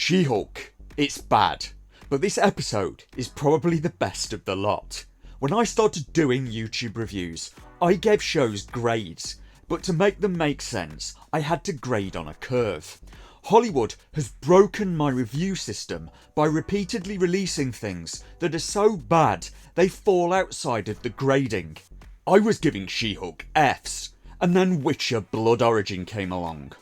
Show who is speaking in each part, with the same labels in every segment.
Speaker 1: She-Hulk, it's bad, but this episode is probably the best of the lot. When I started doing YouTube reviews, I gave shows grades, but to make them make sense, I had to grade on a curve. Hollywood has broken my review system by repeatedly releasing things that are so bad they fall outside of the grading. I was giving She-Hulk Fs, and then Witcher Blood Origin came along.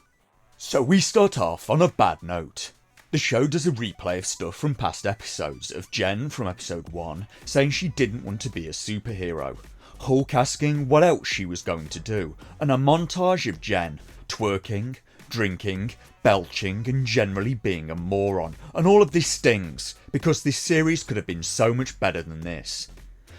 Speaker 1: So we start off on a bad note. The show does a replay of stuff from past episodes of Jen from episode 1 saying she didn't want to be a superhero, Hulk asking what else she was going to do, and a montage of Jen twerking, drinking, belching and generally being a moron, and all of this stings because this series could have been so much better than this.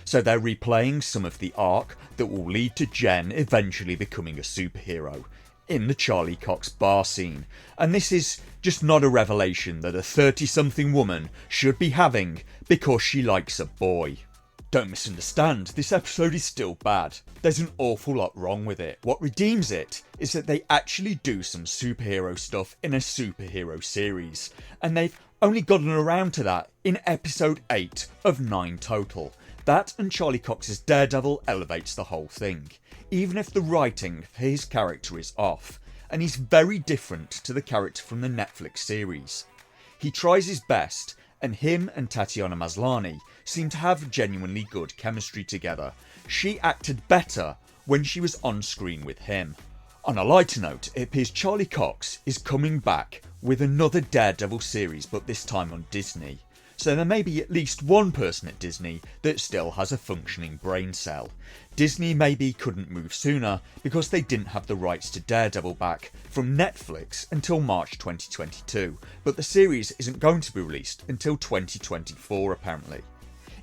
Speaker 1: So they're replaying some of the arc that will lead to Jen eventually becoming a superhero in the Charlie Cox bar scene, and this is just not a revelation that a 30-something woman should be having because she likes a boy. Don't misunderstand, this episode is still bad. There's an awful lot wrong with it. What redeems it is that they actually do some superhero stuff in a superhero series, and they've only gotten around to that in episode 8 of 9 total. That and Charlie Cox's Daredevil elevates the whole thing, even if the writing for his character is off, and he's very different to the character from the Netflix series. He tries his best, and him and Tatiana Maslany seem to have genuinely good chemistry together. She acted better when she was on screen with him. On a lighter note, it appears Charlie Cox is coming back with another Daredevil series, but this time on Disney. So there may be at least one person at Disney that still has a functioning brain cell. Disney maybe couldn't move sooner because they didn't have the rights to Daredevil back from Netflix until March 2022, but the series isn't going to be released until 2024 apparently.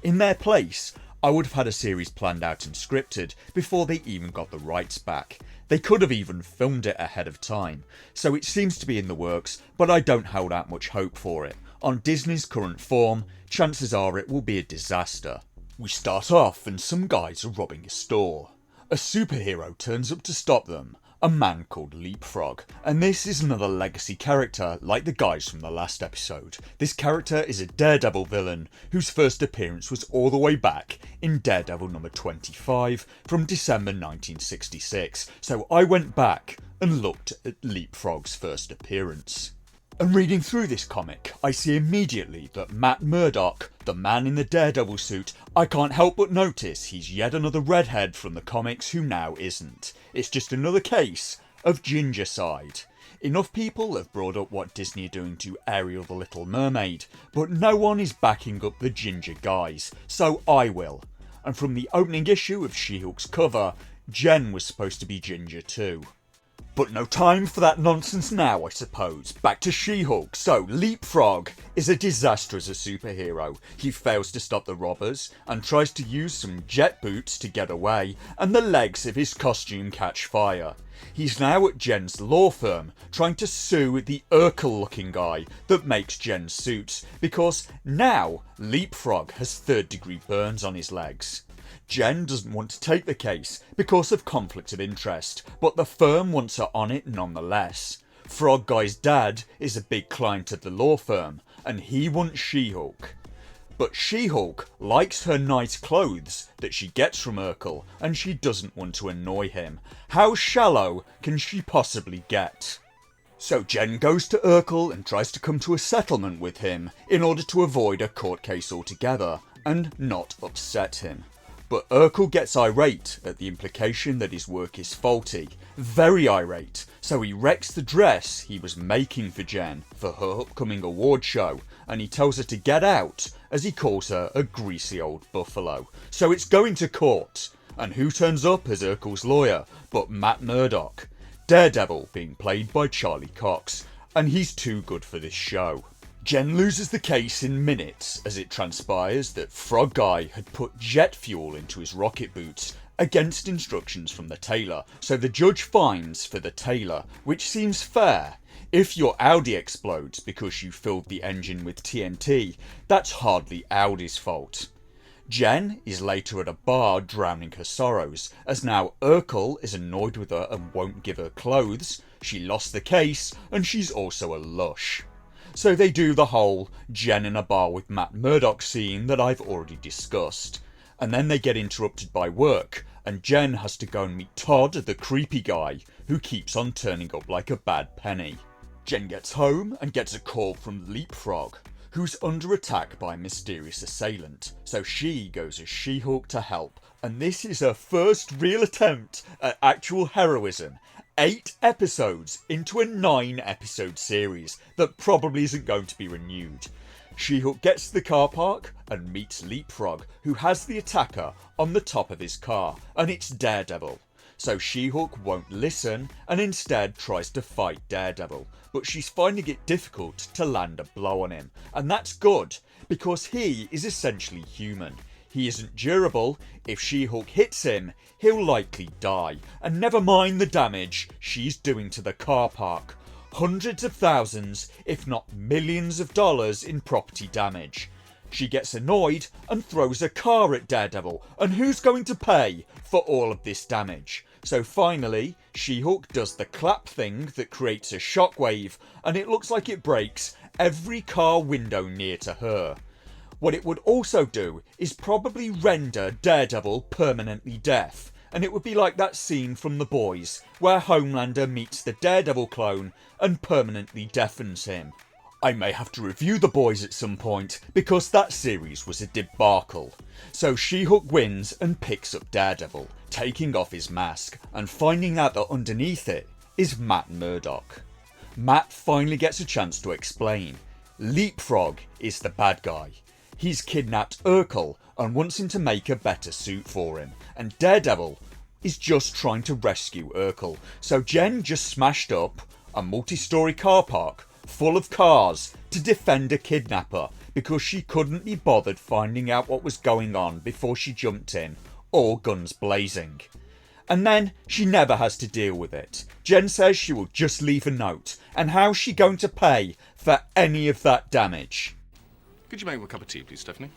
Speaker 1: In their place, I would have had a series planned out and scripted before they even got the rights back. They could have even filmed it ahead of time, so it seems to be in the works, but I don't hold out much hope for it. On Disney's current form, chances are it will be a disaster. We start off and some guys are robbing a store. A superhero turns up to stop them, a man called Leapfrog, and this is another legacy character like the guys from the last episode. This character is a Daredevil villain whose first appearance was all the way back in Daredevil number 25 from December 1966, so I went back and looked at Leapfrog's first appearance. And reading through this comic, I see immediately that Matt Murdock, the man in the Daredevil suit, I can't help but notice he's yet another redhead from the comics who now isn't. It's just another case of gingercide. Enough people have brought up what Disney are doing to Ariel the Little Mermaid, but no one is backing up the ginger guys, so I will. And from the opening issue of She-Hulk's cover, Jen was supposed to be ginger too. But no time for that nonsense now, I suppose. Back to She-Hulk. So, Leapfrog is a disaster as a superhero. He fails to stop the robbers and tries to use some jet boots to get away, and the legs of his costume catch fire. He's now at Jen's law firm trying to sue the Urkel looking guy that makes Jen's suits, because now Leapfrog has 3rd-degree burns on his legs. Jen doesn't want to take the case because of conflict of interest, but the firm wants her on it nonetheless. Frog Guy's dad is a big client of the law firm, and he wants She-Hulk. But She-Hulk likes her nice clothes that she gets from Urkel, and she doesn't want to annoy him. How shallow can she possibly get? So Jen goes to Urkel and tries to come to a settlement with him in order to avoid a court case altogether, and not upset him. But Urkel gets irate at the implication that his work is faulty, very irate, so he wrecks the dress he was making for Jen for her upcoming award show, and he tells her to get out as he calls her a greasy old buffalo. So it's going to court, and who turns up as Urkel's lawyer but Matt Murdock, Daredevil being played by Charlie Cox, and he's too good for this show. Jen loses the case in minutes as it transpires that Frog Guy had put jet fuel into his rocket boots against instructions from the tailor, so the judge fines for the tailor, which seems fair. If your Audi explodes because you filled the engine with TNT, that's hardly Audi's fault. Jen is later at a bar drowning her sorrows, as now Urkel is annoyed with her and won't give her clothes, she lost the case, and she's also a lush. So they do the whole Jen in a bar with Matt Murdock scene that I've already discussed. And then they get interrupted by work, and Jen has to go and meet Todd, the creepy guy, who keeps on turning up like a bad penny. Jen gets home and gets a call from Leapfrog, who's under attack by a mysterious assailant, so she goes as She-Hulk to help, and this is her first real attempt at actual heroism. 8 episodes into a 9-episode series that probably isn't going to be renewed. She-Hulk gets to the car park and meets Leapfrog, who has the attacker on the top of his car, and it's Daredevil. So She-Hulk won't listen and instead tries to fight Daredevil, but she's finding it difficult to land a blow on him, and that's good because he is essentially human. He isn't durable. If She-Hulk hits him, he'll likely die, and never mind the damage she's doing to the car park. Hundreds of thousands, if not millions of dollars in property damage. She gets annoyed and throws a car at Daredevil, and who's going to pay for all of this damage? So finally, She-Hulk does the clap thing that creates a shockwave, and it looks like it breaks every car window near to her. What it would also do is probably render Daredevil permanently deaf, and it would be like that scene from The Boys where Homelander meets the Daredevil clone and permanently deafens him. I may have to review The Boys at some point because that series was a debacle. So She-Hulk wins and picks up Daredevil, taking off his mask and finding out that underneath it is Matt Murdock. Matt finally gets a chance to explain. Leapfrog is the bad guy. He's kidnapped Urkel and wants him to make a better suit for him, and Daredevil is just trying to rescue Urkel. So Jen just smashed up a multi-storey car park full of cars to defend a kidnapper because she couldn't be bothered finding out what was going on before she jumped in, all guns blazing. And then she never has to deal with it. Jen says she will just leave a note, and how's she going to pay for any of that damage?
Speaker 2: Could you make me a cup of tea, please, Stephanie?